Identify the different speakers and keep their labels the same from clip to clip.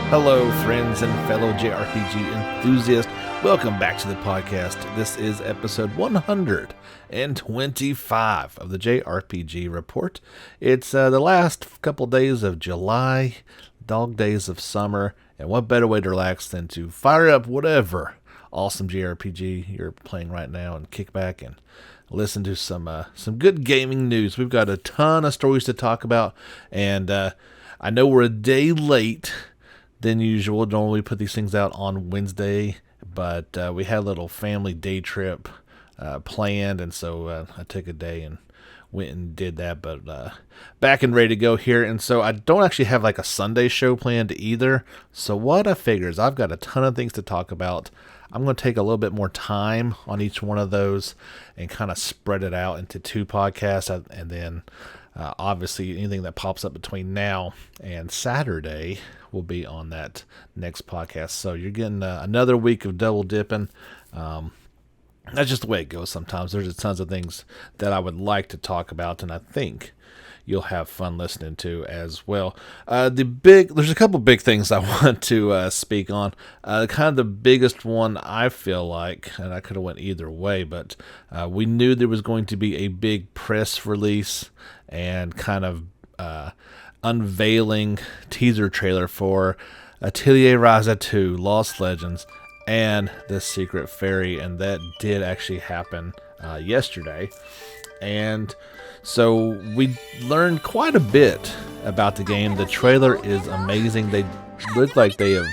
Speaker 1: Hello, friends and fellow JRPG enthusiasts. Welcome back to the podcast. This is episode 125 of the JRPG Report. It's the last couple days of July, dog days of summer, and what better way to relax than to fire up whatever awesome JRPG you're playing right now and kick back and listen to some good gaming news. We've got a ton of stories to talk about, and I know we're a day late than usual. Normally put these things out on Wednesday, but we had a little family day trip planned, and so I took a day and went and did that, but back and ready to go here. And so I don't actually have like a Sunday show planned either. So what I figure is I've got a ton of things to talk about. I'm going to take a little bit more time on each one of those and kind of spread it out into two podcasts, and then obviously anything that pops up between now and Saturday will be on that next podcast. So you're getting another week of double dipping. That's just the way it goes sometimes. There's tons of things that I would like to talk about, and I think you'll have fun listening to as well. There's a couple big things I want to speak on. Kind of the biggest one, I feel like, and I could have went either way, but we knew there was going to be a big press release and kind of unveiling teaser trailer for Atelier Ryza 2 Lost Legends and the Secret Fairy, and that did actually happen yesterday. And so we learned quite a bit about the game. The trailer is amazing. They look like they have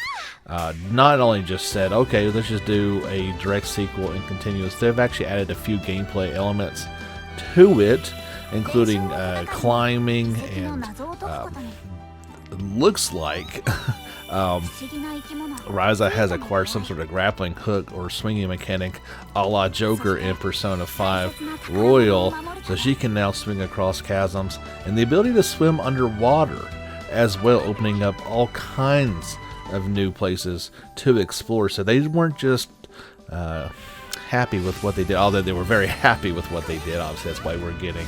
Speaker 1: not only just said, okay, let's just do a direct sequel and continuous. They've actually added a few gameplay elements to it, including climbing, and it looks like Ryza has acquired some sort of grappling hook or swinging mechanic a la Joker in Persona 5 Royal, so she can now swing across chasms, and the ability to swim underwater as well, opening up all kinds of new places to explore. So they weren't just happy with what they did, although they were very happy with what they did. Obviously, that's why we're getting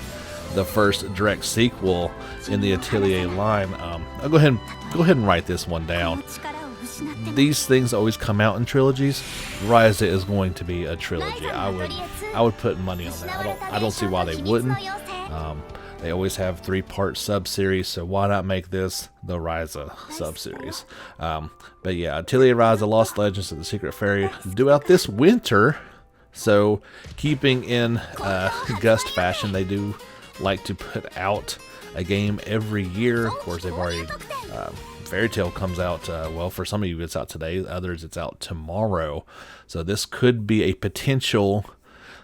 Speaker 1: the first direct sequel in the Atelier line. I'll go ahead and write this one down. These things always come out in trilogies. Ryza is going to be a trilogy. I would put money on that. I don't see why they wouldn't. They always have 3-part sub-series, so why not make this the Ryza sub-series? But yeah, Atelier Ryza Lost Legends of the Secret Fairy due out this winter. So keeping in Gust fashion, they do like to put out a game every year. Of course, they've already Fairy Tail comes out, well, for some of you it's out today, others it's out tomorrow. So this could be a potential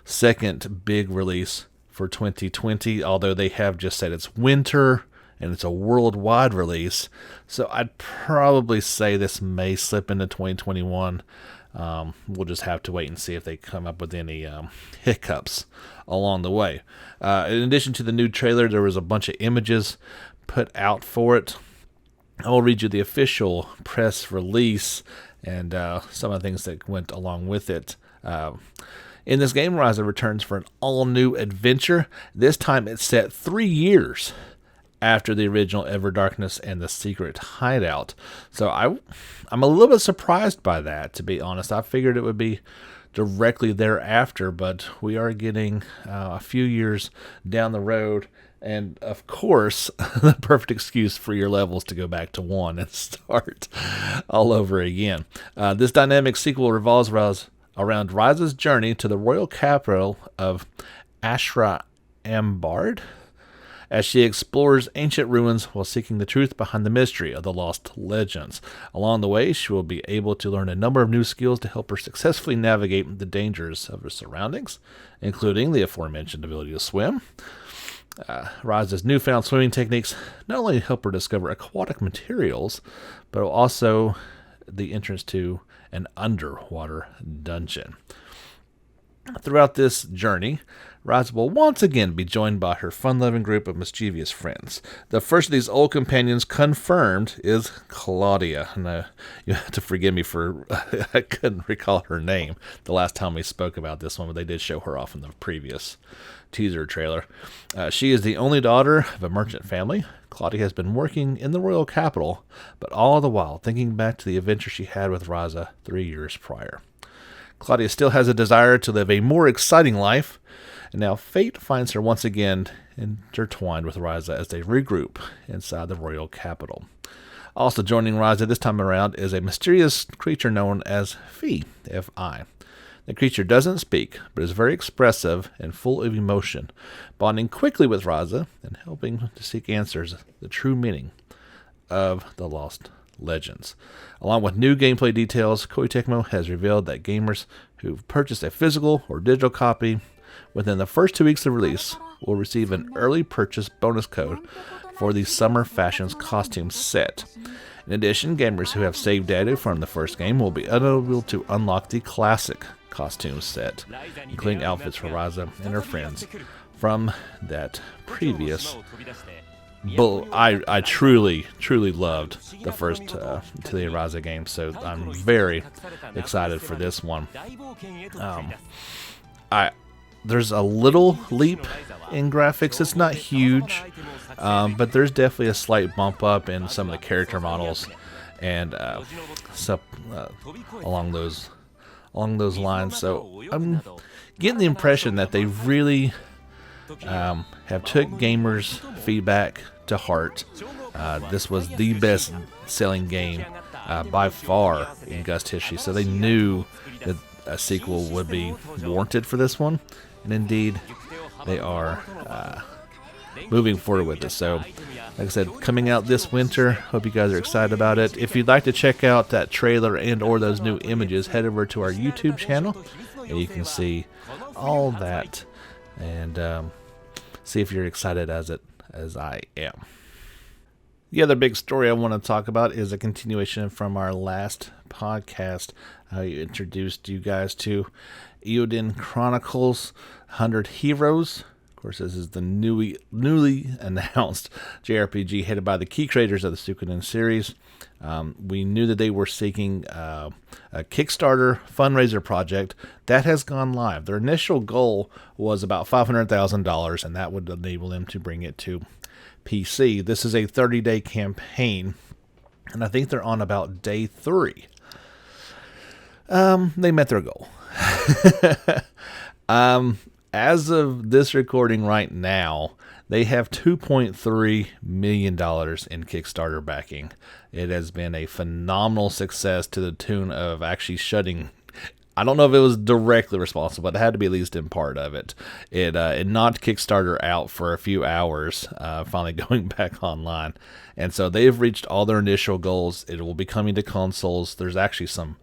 Speaker 1: second big release for 2020, although they have just said it's winter and it's a worldwide release. So I'd probably say this may slip into 2021. We'll just have to wait and see if they come up with any hiccups along the way. In addition to the new trailer, there was a bunch of images put out for it. I will read you the official press release and some of the things that went along with it. In this game, Ryza returns for an all-new adventure. This time it's set 3 years after the original Everdarkness and the Secret Hideout. So I'm a little bit surprised by that, to be honest. I figured it would be directly thereafter, but we are getting a few years down the road. And of course, the perfect excuse for your levels to go back to 1 and start all over again. This dynamic sequel revolves around Ryza's journey to the royal capital of Ashra Ambard, as she explores ancient ruins while seeking the truth behind the mystery of the lost legends. Along the way, she will be able to learn a number of new skills to help her successfully navigate the dangers of her surroundings, including the aforementioned ability to swim. Ryza's newfound swimming techniques not only help her discover aquatic materials, but also the entrance to an underwater dungeon. Throughout this journey, Ryza will once again be joined by her fun-loving group of mischievous friends. The first of these old companions confirmed is Claudia. Now, you have to forgive me for I couldn't recall her name the last time we spoke about this one, but they did show her off in the previous teaser trailer. She is the only daughter of a merchant family. Claudia has been working in the royal capital, but all the while thinking back to the adventure she had with Ryza 3 years prior. Claudia still has a desire to live a more exciting life, and now fate finds her once again intertwined with Ryza as they regroup inside the royal capital. Also joining Ryza this time around is a mysterious creature known as Fi, F-I. The creature doesn't speak, but is very expressive and full of emotion, bonding quickly with Ryza and helping to seek answers the true meaning of the lost legends. Along with new gameplay details, Koei Tecmo has revealed that gamers who've purchased a physical or digital copy within the first 2 weeks of release will receive an early purchase bonus code for the Summer Fashions costume set. In addition, gamers who have saved data from the first game will be eligible to unlock the classic costume set, including outfits for Ryza and her friends from that previous. But I truly loved the first Atelier Ryza game, so I'm very excited for this one. There's a little leap in graphics. It's not huge, but there's definitely a slight bump up in some of the character models and along those lines. So I'm getting the impression that they really have took gamers' feedback to heart. This was the best selling game by far in Gust history, so they knew that a sequel would be warranted for this one, and indeed they are moving forward with it. So like I said, coming out this winter. Hope you guys are excited about it. If you'd like to check out that trailer and or those new images, head over to our YouTube channel and you can see all that and see if you're excited as I am. The other big story I want to talk about is a continuation from our last podcast. I introduced you guys to Eiyuden Chronicles 100 Heroes. Of course, this is the newly announced JRPG headed by the key creators of the Suikoden series. We knew that they were seeking a Kickstarter fundraiser project. That has gone live. Their initial goal was about $500,000, and that would enable them to bring it to PC. This is a 30-day campaign, and I think they're on about day 3. They met their goal. As of this recording right now, they have $2.3 million in Kickstarter backing. It has been a phenomenal success to the tune of actually shutting. I don't know if it was directly responsible, but it had to be at least in part of it. It knocked Kickstarter out for a few hours, finally going back online. And so they've reached all their initial goals. It will be coming to consoles. There's actually some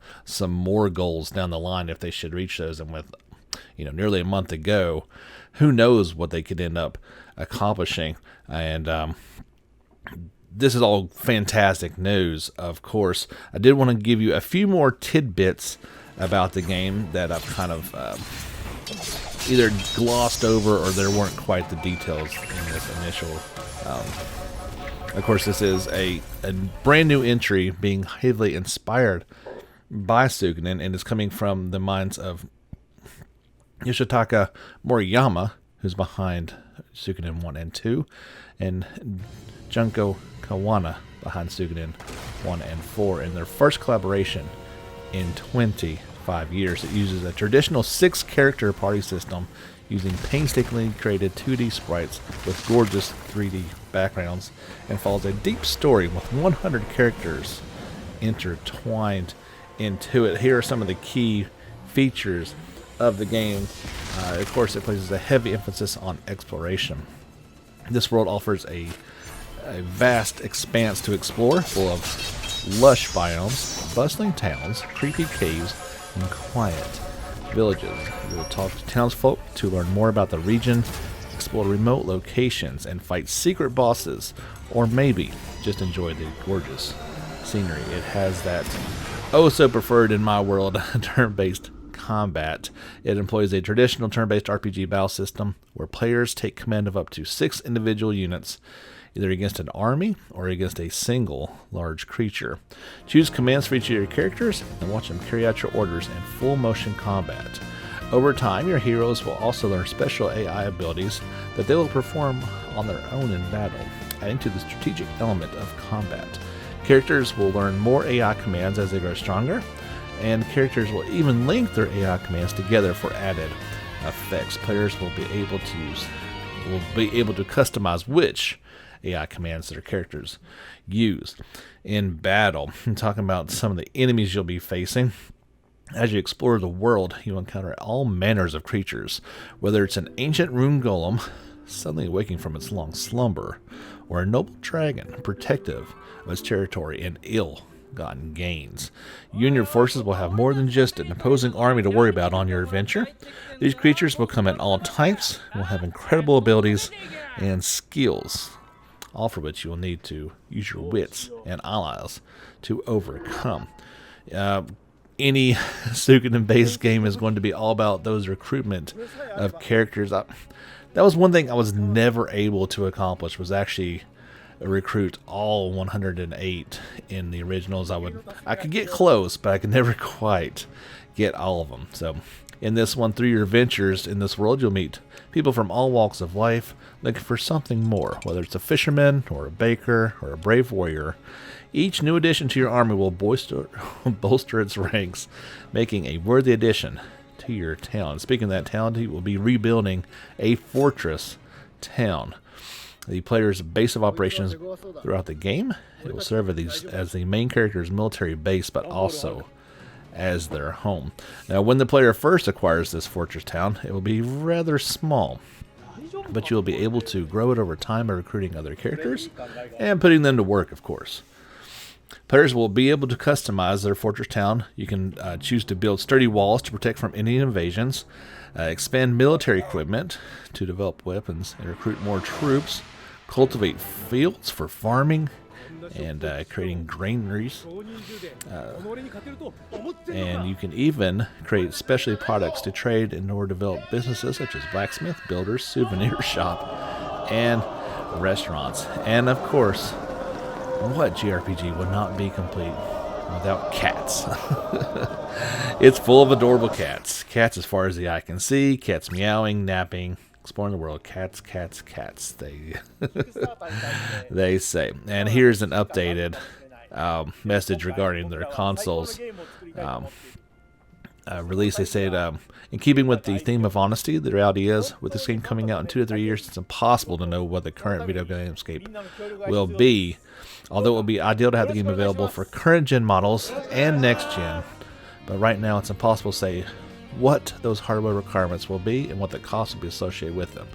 Speaker 1: more goals down the line if they should reach those. And with nearly a month ago, who knows what they could end up accomplishing. And this is all fantastic news, of course. I did want to give you a few more tidbits about the game that I've kind of either glossed over or there weren't quite the details in this initial. Of course, this is a brand new entry being heavily inspired by Suikoden and is coming from the minds of Yoshitaka Moriyama, who's behind Suikoden 1 and 2, and Junko Kawana behind Suikoden 1 and 4 in their first collaboration in 25 years. It uses a traditional 6-character party system using painstakingly created 2D sprites with gorgeous 3D backgrounds and follows a deep story with 100 characters intertwined into it. Here are some of the key features of the game. Of course, it places a heavy emphasis on exploration. This world offers a vast expanse to explore, full of lush biomes, bustling towns, creepy caves, and quiet villages. You will talk to townsfolk to learn more about the region, explore remote locations, and fight secret bosses, or maybe just enjoy the gorgeous scenery. It has that so preferred in my world turn-based combat. It employs a traditional turn-based RPG battle system where players take command of up to 6 individual units, either against an army or against a single large creature. Choose commands for each of your characters and watch them carry out your orders in full motion combat. Over time, your heroes will also learn special AI abilities that they will perform on their own in battle, adding to the strategic element of combat. Characters will learn more AI commands as they grow stronger, and characters will even link their AI commands together for added effects. Players will be able to customize which AI commands their characters use in battle. I'm talking about some of the enemies you'll be facing. As you explore the world, you encounter all manners of creatures, whether it's an ancient rune golem suddenly waking from its long slumber, or a noble dragon protective of its territory and ill-gotten gains. You and your forces will have more than just an opposing army to worry about on your adventure. These creatures will come in all types, will have incredible abilities and skills, all for which you will need to use your wits and allies to overcome. Any Suikoden-based game is going to be all about those recruitment of characters. That was one thing I was never able to accomplish, was actually recruit all 108 in the originals. I could get close, but I could never quite get all of them. So in this one, through your adventures in this world, you'll meet people from all walks of life looking for something more, whether it's a fisherman or a baker or a brave warrior. Each new addition to your army will bolster its ranks, making a worthy addition to your town. Speaking of that town, you will be rebuilding a fortress town. The player's base of operations throughout the game. It will serve as the main character's military base, but also as their home. Now, when the player first acquires this fortress town, it will be rather small, but you'll be able to grow it over time by recruiting other characters and putting them to work, of course. Players will be able to customize their fortress town. You can choose to build sturdy walls to protect from any invasions, expand military equipment to develop weapons and recruit more troops, cultivate fields for farming and creating granaries. And you can even create specialty products to trade and or develop businesses such as blacksmith, builders, souvenir shop, and restaurants. And of course, what JRPG would not be complete without cats? It's full of adorable cats. Cats as far as the eye can see, cats meowing, napping, exploring the world. Cats, cats, cats, they say. And here's an updated message regarding their consoles release. They said, in keeping with the theme of honesty, the reality is, with this game coming out in 2 to 3 years, it's impossible to know what the current video game landscape will be. Although it would be ideal to have the game available for current gen models and next gen, but right now it's impossible to say what those hardware requirements will be and what the cost will be associated with them.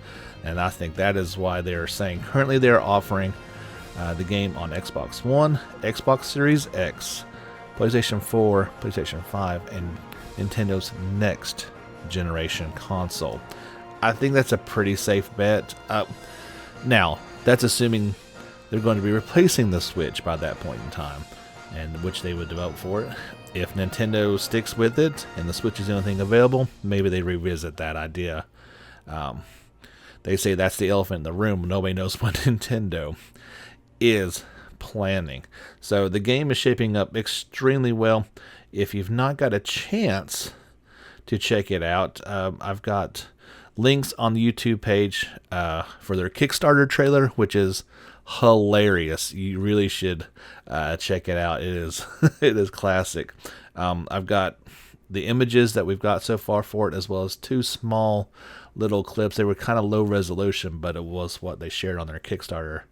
Speaker 1: And I think that is why they are saying currently they are offering the game on Xbox One, Xbox Series X, PlayStation 4, PlayStation 5, and Nintendo's next generation console. I think that's a pretty safe bet. Now, that's assuming they're going to be replacing the Switch by that point in time, and which they would develop for it. If Nintendo sticks with it and the Switch is the only thing available, maybe they revisit that idea. They say that's the elephant in the room. Nobody knows what Nintendo is planning. So the game is shaping up extremely well. If you've not got a chance to check it out, I've got links on the YouTube page for their Kickstarter trailer, which is hilarious. You really should check it out. It is it is classic. I've got the images that we've got so far for it, as well as 2 small little clips. They were kind of low resolution, but it was what they shared on their Kickstarter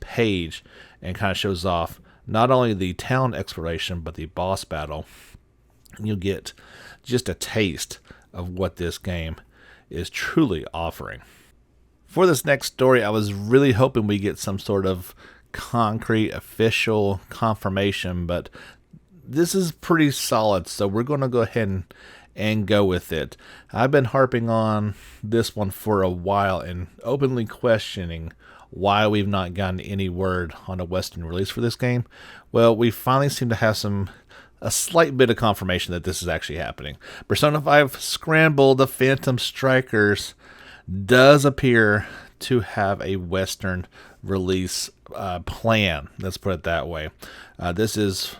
Speaker 1: page, and kind of shows off not only the town exploration but the boss battle. You'll get just a taste of what this game is truly offering. For this next story, I was really hoping we get some sort of concrete official confirmation, but this is pretty solid, so we're going to go ahead and go with it. I've been harping on this one for a while and openly questioning why we've not gotten any word on a Western release for this game. Well, we finally seem to have some a slight bit of confirmation that this is actually happening. Persona 5 Scramble, the Phantom Strikers, does appear to have a Western release plan. Let's put it that way. This is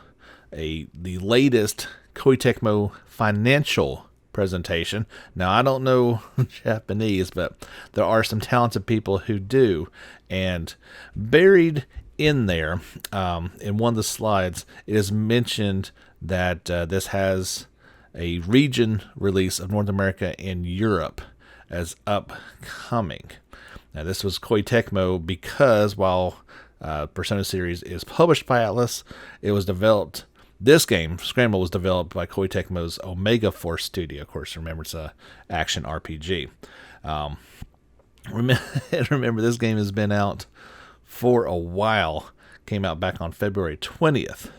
Speaker 1: the latest Koei Tecmo financial presentation. Now, I don't know Japanese, but there are some talented people who do. And buried in there, in one of the slides, it is mentioned that this has a region release of North America and Europe as upcoming. Now, this was Koei Tecmo because while Persona series is published by Atlus, it was developed. This game, Scramble, was developed by Koei Tecmo's Omega Force studio. Of course, remember, it's a action RPG. Remember, this game has been out for a while. Came out back on February 20th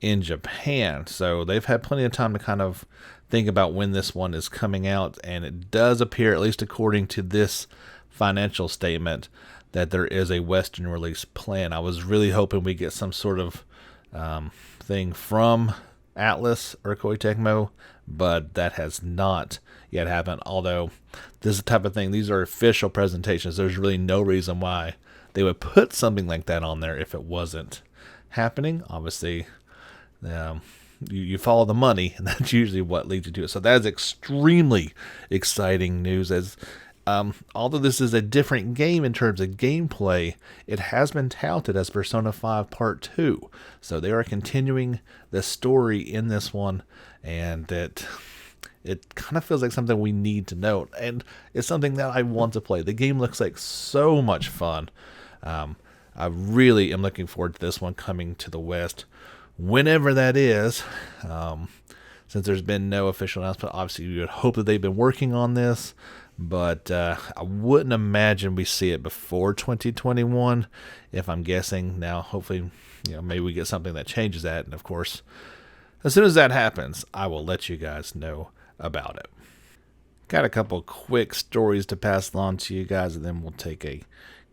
Speaker 1: in Japan. So they've had plenty of time to kind of think about when this one is coming out. And it does appear, at least according to this financial statement, that there is a Western release plan. I was really hoping we get some sort of thing from Atlus or Koei Tecmo, but that has not yet happened. Although this is the type of thing, these are official presentations. There's really no reason why they would put something like that on there if it wasn't happening. Obviously, you follow the money, and that's usually what leads you to it. So that is extremely exciting news. As although this is a different game in terms of gameplay, it has been touted as Persona 5 Part 2. So they are continuing the story in this one, and it kind of feels like something we need to note. And it's something that I want to play. The game looks like so much fun. I really am looking forward to this one coming to the West, whenever that is. Since there's been no official announcement, obviously you would hope that they've been working on this. But I wouldn't imagine we see it before 2021, if I'm guessing. Now, hopefully, maybe we get something that changes that. And of course, as soon as that happens, I will let you guys know about it. Got a couple quick stories to pass along to you guys, and then we'll take a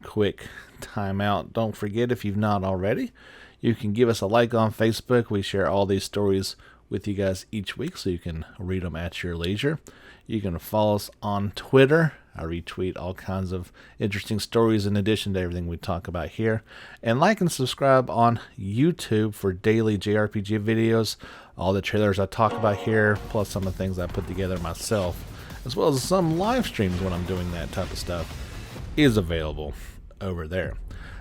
Speaker 1: quick time out. Don't forget, if you've not already, you can give us a like on Facebook. We share all these stories with you guys each week, so you can read them at your leisure. You can follow us on Twitter. I retweet all kinds of interesting stories in addition to everything we talk about here. And like and subscribe on YouTube for daily JRPG videos. All the trailers I talk about here, plus some of the things I put together myself, as well as some live streams when I'm doing that type of stuff, is available over there.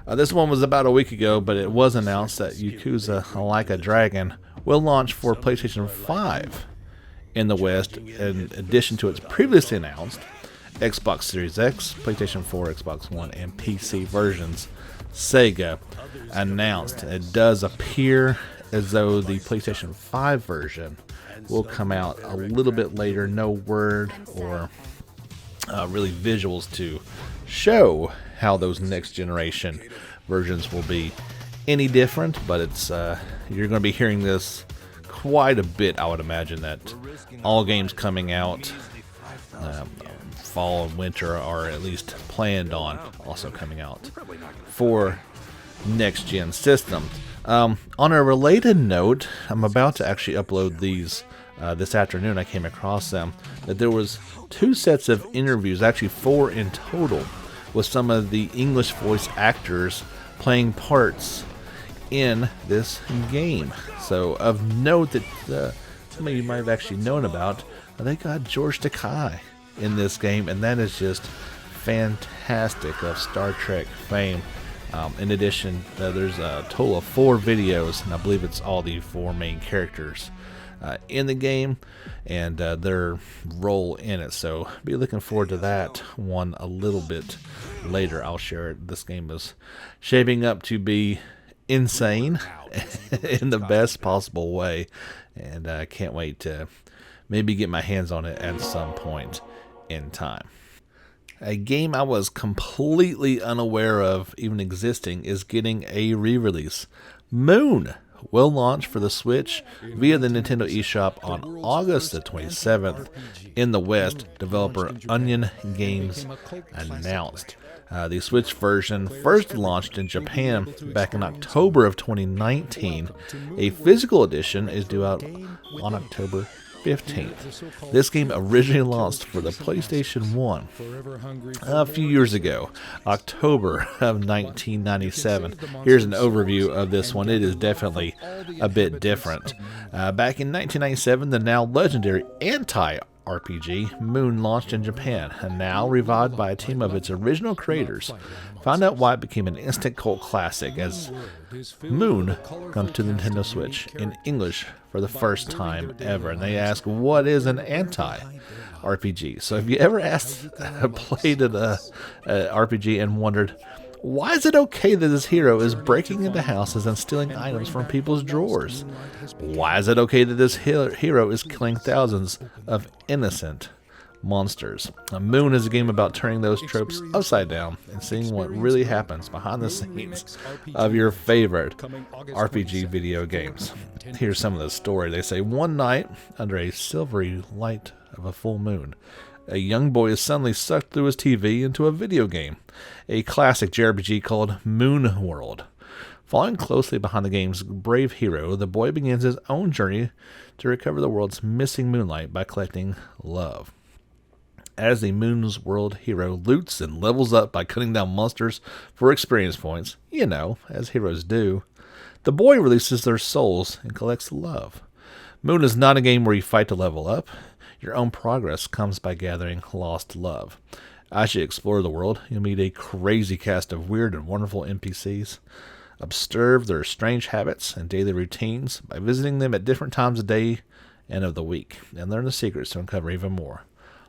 Speaker 1: This one was about a week ago, but it was announced that Yakuza Like a Dragon will launch for PlayStation 5 in the West, in addition to its previously announced Xbox Series X, PlayStation 4, Xbox One, and PC versions. Sega announced it does appear as though the PlayStation 5 version will come out a little bit later. No word or really visuals to show how those next generation versions will be any different, but it's you're going to be hearing this quite a bit. I would imagine that all games coming out fall and winter are at least planned on also coming out for next gen systems. On a related note, I'm about to actually upload these this afternoon. I came across them, that there was 2 sets of interviews, actually 4 in total, with some of the English voice actors playing parts in this game. So of note that some of you might have actually known about, they got George Takei in this game, and that is just fantastic, of Star Trek fame. In addition, there's a total of 4 videos, and I believe it's all the 4 main characters in the game and their role in it. So be looking forward to that one a little bit later. I'll share it. This game is shaping up to be insane in the best possible way, and I can't wait to maybe get my hands on it at some point in time. A game I was completely unaware of even existing is getting a re-release. Moon will launch for the Switch via the Nintendo eShop on August the 27th in the West, developer Onion Games announced. The Switch version first launched in Japan back in October of 2019. A physical edition is due out on October 15th. This game originally launched for the PlayStation 1 a few years ago, October of 1997. Here's an overview of this one. It is definitely a bit different. Back in 1997, the now legendary anti-RPG Moon launched in Japan, and now revived by a team of its original creators. Found out why it became an instant cult classic as Moon comes to the Nintendo Switch in English for the first time ever. And they ask, what is an anti-RPG? So if you ever played an RPG and wondered, why is it okay that this hero is breaking into houses and stealing items from people's drawers? Why is it okay that this hero is killing thousands of innocent monsters? Moon is a game about turning those tropes upside down and seeing what really happens behind the scenes of your favorite RPG video games. Here's some of the story. They say, one night, under a silvery light of a full moon, a young boy is suddenly sucked through his TV into a video game, a classic JRPG called Moon World. Following closely behind the game's brave hero, the boy begins his own journey to recover the world's missing moonlight by collecting love. As the Moon's World hero loots and levels up by cutting down monsters for experience points, as heroes do, the boy releases their souls and collects love. Moon is not a game where you fight to level up. Your own progress comes by gathering lost love. As you explore the world, you'll meet a crazy cast of weird and wonderful NPCs. Observe their strange habits and daily routines by visiting them at different times of day and of the week, and learn the secrets to uncover even more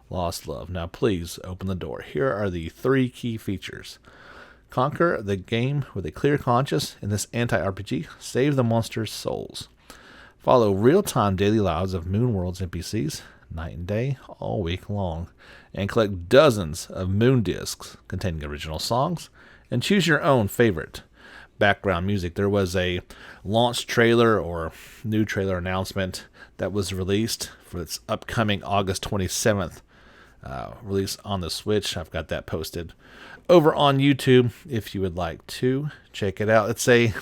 Speaker 1: lost love. Now please open the door. Here are the 3 key features. Conquer the game with a clear conscience in this anti-RPG. Save the monsters' souls. Follow real-time daily lives of Moon World's NPCs, night and day, all week long, and collect dozens of Moon discs containing original songs, and choose your own favorite background music. There was a launch trailer or new trailer announcement that was released for its upcoming August 27th release on the Switch. I've got that posted over on YouTube if you would like to check it out. It's a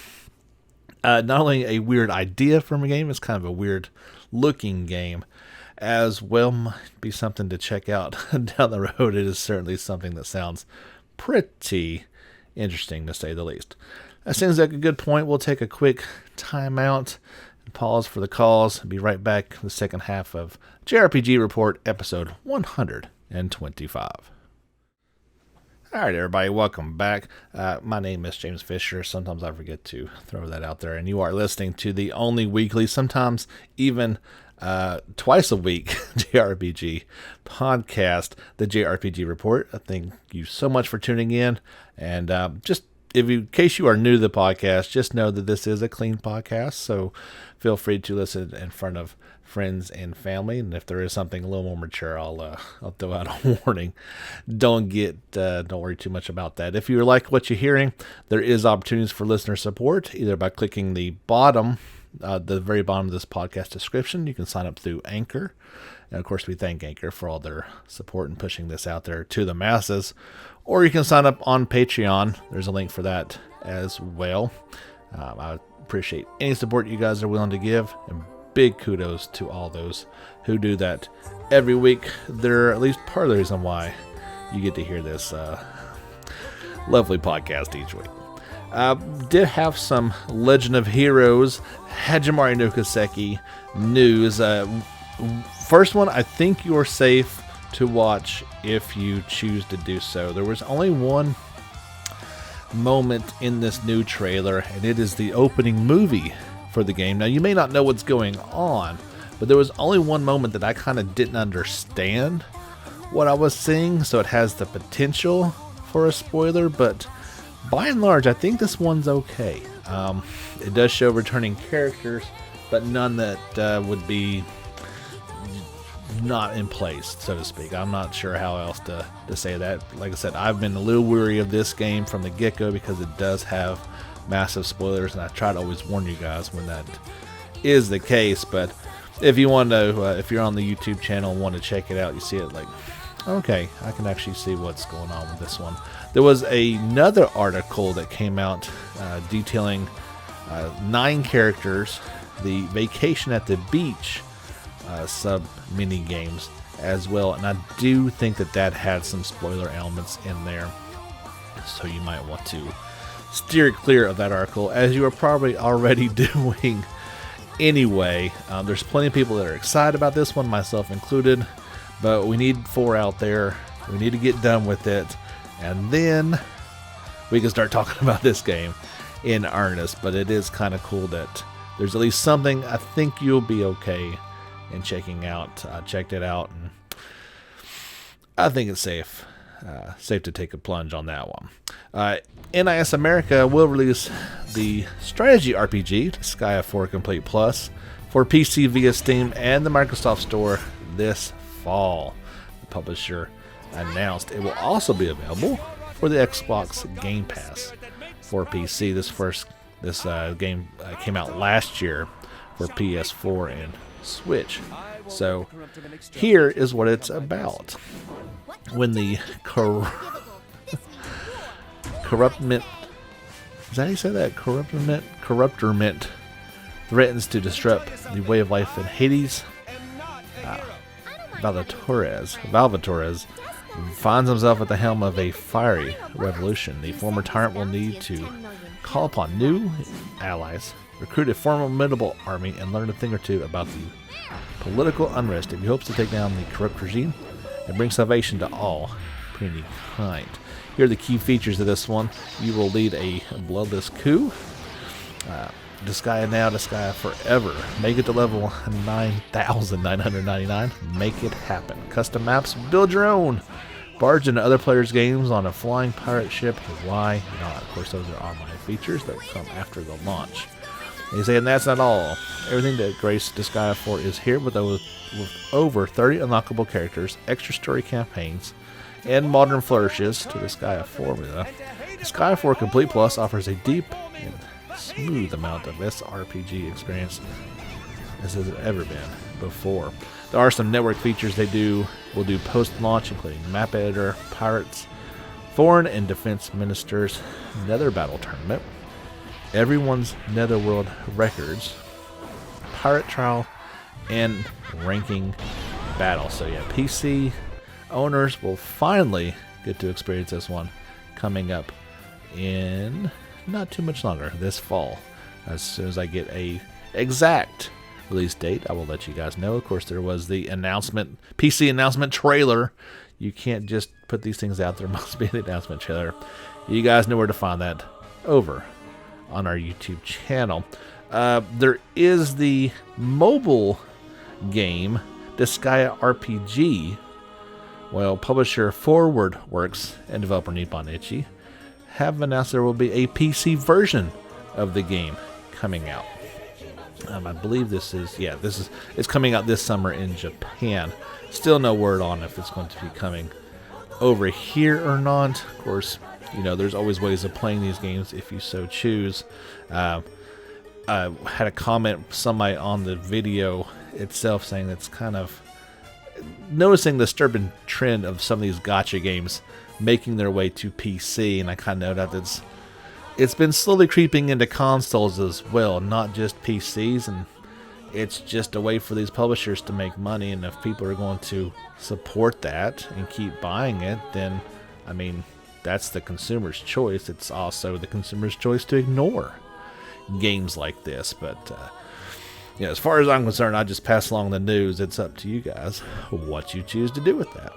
Speaker 1: not only a weird idea from a game, it's kind of a weird looking game as well. Might be something to check out down the road. It is certainly something that sounds pretty interesting, to say the least. That seems like a good point. We'll take a quick time out and pause for the calls. Be right back for the second half of JRPG Report, episode 125. All right, everybody, welcome back. My name is James Fisher. Sometimes I forget to throw that out there, and you are listening to the only weekly, sometimes even twice a week JRPG podcast, the JRPG Report. I thank you so much for tuning in, and in case you are new to the podcast, just know that this is a clean podcast, so feel free to listen in front of friends and family, and if there is something a little more mature, I'll throw out a warning. Don't worry too much about that. If you like what you're hearing, there is opportunities for listener support, either by clicking the very bottom of this podcast description. You can sign up through Anchor, and of course we thank Anchor for all their support in pushing this out there to the masses. Or you can sign up on Patreon. There's a link for that as well. I appreciate any support you guys are willing to give, and big kudos to all those who do that every week. They're at least part of the reason why you get to hear this lovely podcast each week. Did have some Legend of Heroes Hajimari no Kiseki news. First one, I think you're safe to watch if you choose to do so. There was only one moment in this new trailer, and it is the opening movie for the game. Now, you may not know what's going on, but there was only one moment that I kind of didn't understand what I was seeing, so it has the potential for a spoiler, but by and large, I think this one's okay. It does show returning characters, but none that would be not in place, so to speak. I'm not sure how else to say that. Like I said, I've been a little weary of this game from the get-go because it does have massive spoilers, and I try to always warn you guys when that is the case. But if you want to, if you're on the YouTube channel and want to check it out, you see it like Okay, I can actually see what's going on with this one. There was another article that came out detailing 9 characters, the Vacation at the Beach sub mini games as well, and I do think that had some spoiler elements in there, so you might want to steer clear of that article, as you are probably already doing anyway. There's plenty of people that are excited about this one, myself included, but we need 4 out there. We need to get done with it, and then we can start talking about this game in earnest. But it is kind of cool that there's at least something. I think you'll be okay in checking out. I checked it out, and I think it's safe to take a plunge on that one. NIS America will release the strategy RPG Skya 4 Complete Plus for PC via Steam and the Microsoft Store this fall. The publisher announced it will also be available for the Xbox Game Pass for PC. This game came out last year for PS4 and Switch. So here is what it's about. When the corruptment, is that how you say that? Corruptorment threatens to disrupt the way of life in Hades, Valvatores finds himself at the helm of a fiery revolution. The former tyrant will need to call upon new allies, recruit a formidable army, and learn a thing or two about the political unrest if he hopes to take down the corrupt regime and bring salvation to all kind. Here are the key features of this one. You will lead a bloodless coup. Skya now, Skya forever. Make it to level 9,999. Make it happen. Custom maps, build your own. Barge into other players' games on a flying pirate ship. Why not? Of course, those are online features that will come after the launch. And you say, and that's not all. Everything that graced Skya 4 is here with over 30 unlockable characters, extra story campaigns, and modern flourishes to the Skya formula. The Skya 4 Complete Plus offers a deep and smooth amount of SRPG experience as has ever been before. There are some network features will do post-launch, including map editor, pirates, foreign and defense ministers, nether battle tournament, everyone's netherworld records, pirate trial, and ranking battle. So yeah, PC owners will finally get to experience this one coming up in not too much longer, this fall. As soon as I get a exact release date, I will let you guys know. Of course, there was the PC announcement trailer. You can't just put these things out. There must be an announcement trailer. You guys know where to find that over on our YouTube channel. There is the mobile game, the Skya RPG. Well, publisher ForwardWorks and developer Nippon Ichi have announced there will be a PC version of the game coming out. I believe it's coming out this summer in Japan. Still no word on if it's going to be coming over here or not. Of course, there's always ways of playing these games if you so choose. I had a comment, somebody on the video itself, saying that's kind of noticing the disturbing trend of some of these gacha games making their way to PC, and I kind of know that it's been slowly creeping into consoles as well, not just PCs, and it's just a way for these publishers to make money. And if people are going to support that and keep buying it, then that's the consumer's choice. It's also the consumer's choice to ignore games like this. But as far as I'm concerned, I just pass along the news. It's up to you guys what you choose to do with that.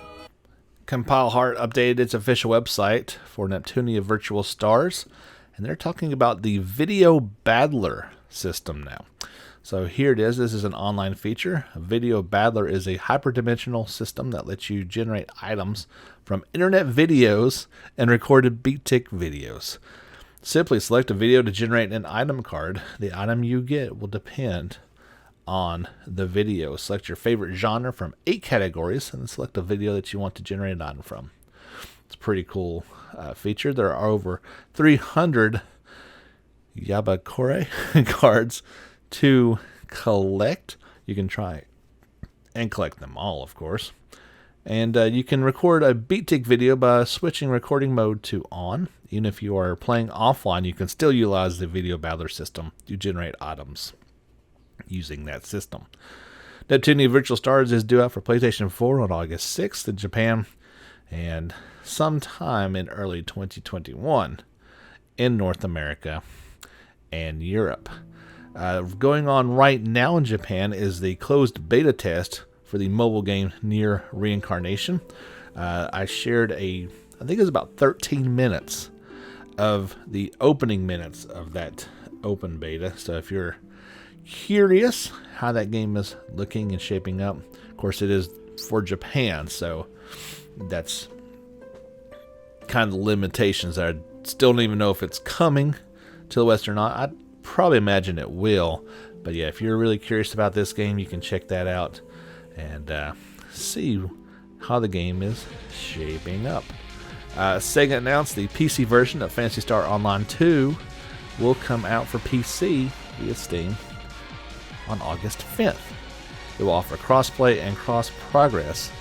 Speaker 1: Compile Heart updated its official website for Neptunia Virtual Stars, and they're talking about the Video Battler system now. So here it is. This is an online feature. A Video Battler is a hyperdimensional system that lets you generate items from internet videos and recorded beat-tick videos. Simply select a video to generate an item card. The item you get will depend on the video. Select your favorite genre from 8 categories and then select a video that you want to generate an item from. It's a pretty cool feature. There are over 300 Yabakore cards to collect. You can try and collect them all, of course. And you can record a beat-tick video by switching recording mode to on. Even if you are playing offline, you can still utilize the video battler system to generate items using that system. Neptunia Virtual Stars is due out for PlayStation 4 on August 6th in Japan, and sometime in early 2021 in North America and Europe. Going on right now in Japan is the closed beta test for the mobile game Near Reincarnation. I shared I think it was about 13 minutes of the opening minutes of that open beta. So if you're curious how that game is looking and shaping up, of course it is for Japan, so that's kind of the limitations that I still don't even know if it's coming to the West or not. I'd probably imagine it will, but yeah, if you're really curious about this game, you can check that out and see how the game is shaping up. Sega announced the PC version of Phantasy Star Online 2 will come out for PC via Steam on August 5th. It will offer crossplay and cross-progress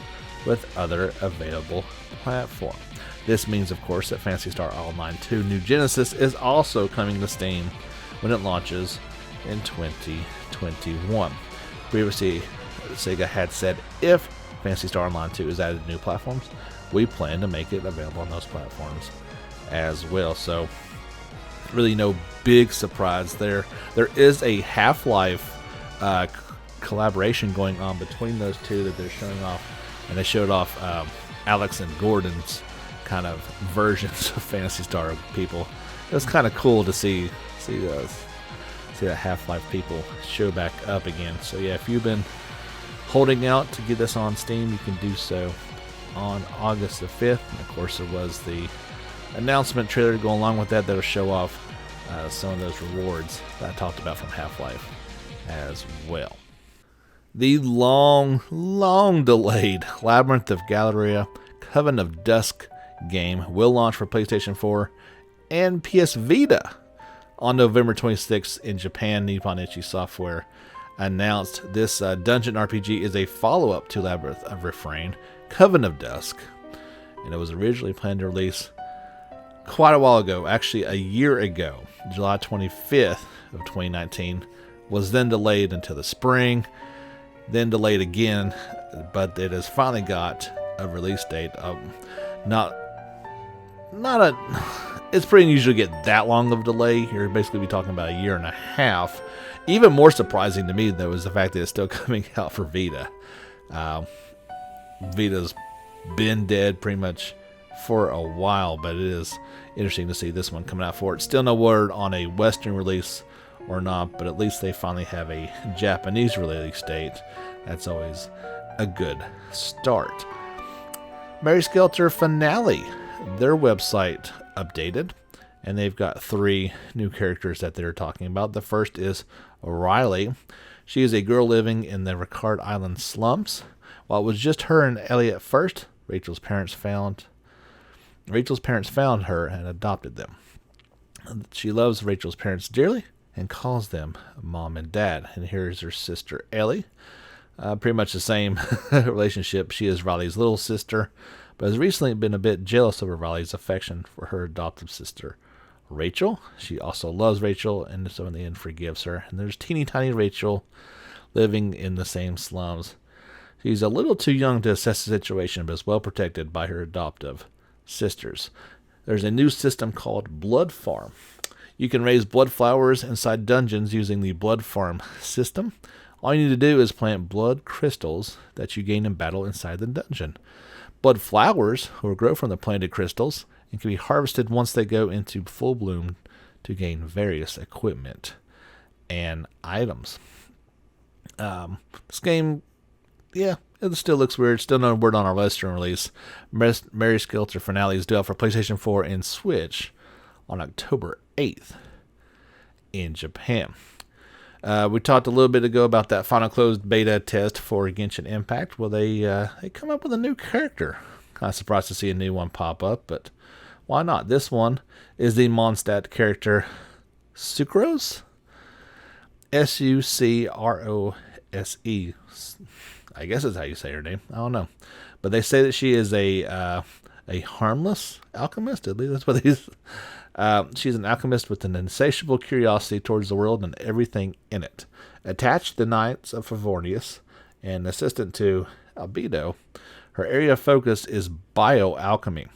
Speaker 1: with other available platforms. This means, of course, that Phantasy Star Online 2 New Genesis is also coming to Steam when it launches in 2021. Previously, Sega had said if Phantasy Star Online 2 is added to new platforms, we plan to make it available on those platforms as well. So, really no big surprise there. There is a Half-Life collaboration going on between those two that they're showing off, and they showed off Alex and Gordon's kind of versions of Phantasy Star people. It was kind of cool to see that Half-Life people show back up again. So yeah, if you've been holding out to get this on Steam, you can do so on August the 5th. And of course, there was the announcement trailer to go along with that that'll show off some of those rewards that I talked about from Half-Life as well. The long delayed Labyrinth of Galeria Coven of Dusk game will launch for PlayStation 4 and PS Vita on November 26th in Japan. Nippon Ichi Software announced this dungeon RPG is a follow-up to Labyrinth of Refrain, Coven of Dusk, and it was originally planned to release quite a while ago, actually a year ago, July 25th of 2019, was then delayed until the spring, then delayed again, but it has finally got a release date. It's pretty unusual to get that long of a delay. You're basically talking about a year and a half. Even more surprising to me, though, is the fact that it's still coming out for Vita. Vita's been dead pretty much for a while, but it is interesting to see this one coming out for it. Still no word on a Western release or not, but at least they finally have a Japanese release date. That's always a good start. Mary Skelter Finale, their website updated, and they've got 3 new characters that they're talking about. The first is Riley. She is a girl living in the Ricard Island slums. While it was just her and Ellie at first, Rachel's parents found her and adopted them. She loves Rachel's parents dearly and calls them Mom and Dad. And here's her sister, Ellie. Pretty much the same relationship. She is Riley's little sister, but has recently been a bit jealous over Riley's affection for her adoptive sister, Rachel. She also loves Rachel, and so in the end forgives her. And there's teeny tiny Rachel living in the same slums. She's a little too young to assess the situation, but is well protected by her adoptive sisters. There's a new system called Blood Farm. You can raise blood flowers inside dungeons using the Blood Farm system. All you need to do is plant blood crystals that you gain in battle inside the dungeon. Blood flowers will grow from the planted crystals and can be harvested once they go into full bloom to gain various equipment and items. This game, yeah, it still looks weird. Still no word on our Western release. Mary Skelter Finale is due out for PlayStation 4 and Switch on October 8th in Japan. We talked a little bit ago about that final closed beta test for Genshin Impact. Well, they come up with a new character. Kind of surprised to see a new one pop up, but why not? This one is the Mondstadt character Sucrose. Sucrose. I guess that's how you say her name. I don't know. But they say that she is a harmless alchemist. At least that's what they. She's an alchemist with an insatiable curiosity towards the world and everything in it. Attached to the Knights of Favornius and assistant to Albedo, her area of focus is bioalchemy.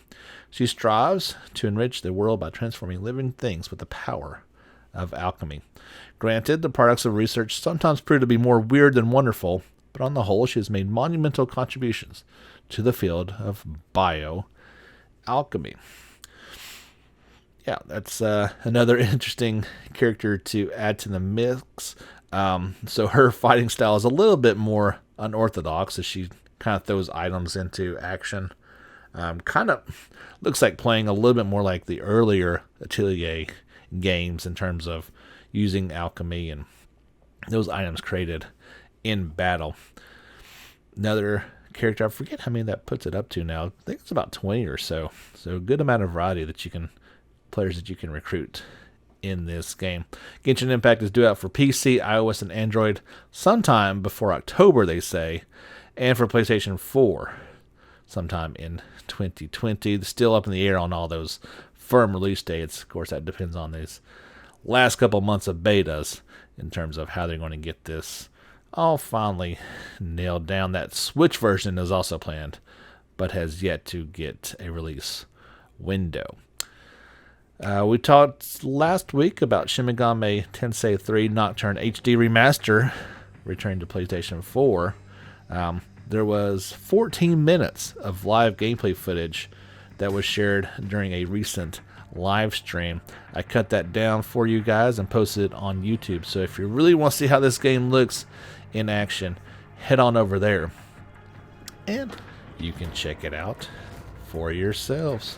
Speaker 1: She strives to enrich the world by transforming living things with the power of alchemy. Granted, the products of research sometimes prove to be more weird than wonderful, but on the whole, she has made monumental contributions to the field of bioalchemy. Yeah, that's another interesting character to add to the mix. So her fighting style is a little bit more unorthodox as she kind of throws items into action. Kind of looks like playing a little bit more like the earlier Atelier games in terms of using alchemy and those items created in battle. Another character, I forget how many that puts it up to now. I think it's about 20 or so. So a good amount of variety players that you can recruit in this game. Genshin Impact is due out for PC, iOS, and Android sometime before October, they say, and for PlayStation 4 sometime in 2020. Still up in the air on all those firm release dates. Of course, that depends on these last couple months of betas in terms of how they're going to get this all finally nailed down. That Switch version is also planned, but has yet to get a release window. We talked last week about Shin Megami Tensei 3 Nocturne HD Remaster returning to PlayStation 4. There was 14 minutes of live gameplay footage that was shared during a recent live stream. I cut that down for you guys and posted it on YouTube. So if you really want to see how this game looks in action, head on over there and you can check it out for yourselves.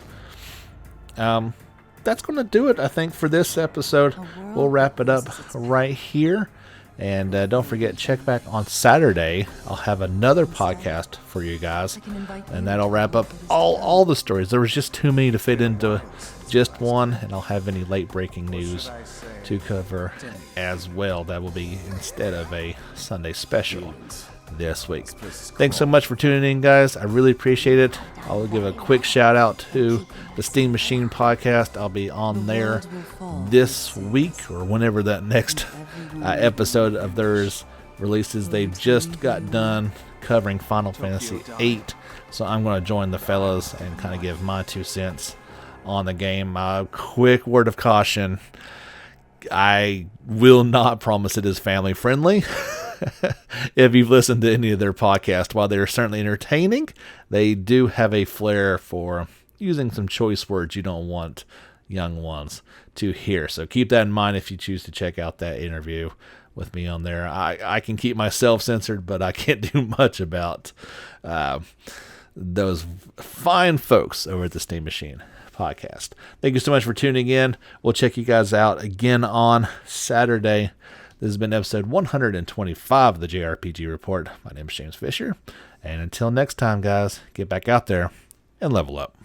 Speaker 1: That's going to do it, I think, for this episode. We'll wrap it up right here. And don't forget, check back on Saturday. I'll have another podcast for you guys. And that'll wrap up all the stories. There was just too many to fit into just one. And I'll have any late-breaking news to cover as well. That will be instead of a Sunday special this week. Thanks so much for tuning in, guys. I really appreciate it. I'll give a quick shout out to the Steam Machine podcast. I'll be on there this week or whenever that next episode of theirs releases. They just got done covering Final Fantasy VIII, so I'm going to join the fellas and kind of give my 2 cents on the game. Quick word of caution: I will not promise it is family friendly. If you've listened to any of their podcasts, while they're certainly entertaining, they do have a flair for using some choice words you don't want young ones to hear. So keep that in mind if you choose to check out that interview with me on there. I can keep myself censored, but I can't do much about those fine folks over at the Steam Machine podcast. Thank you so much for tuning in. We'll check you guys out again on Saturday. This has been episode 125 of the JRPG Report. My name is James Fisher. And until next time, guys, get back out there and level up.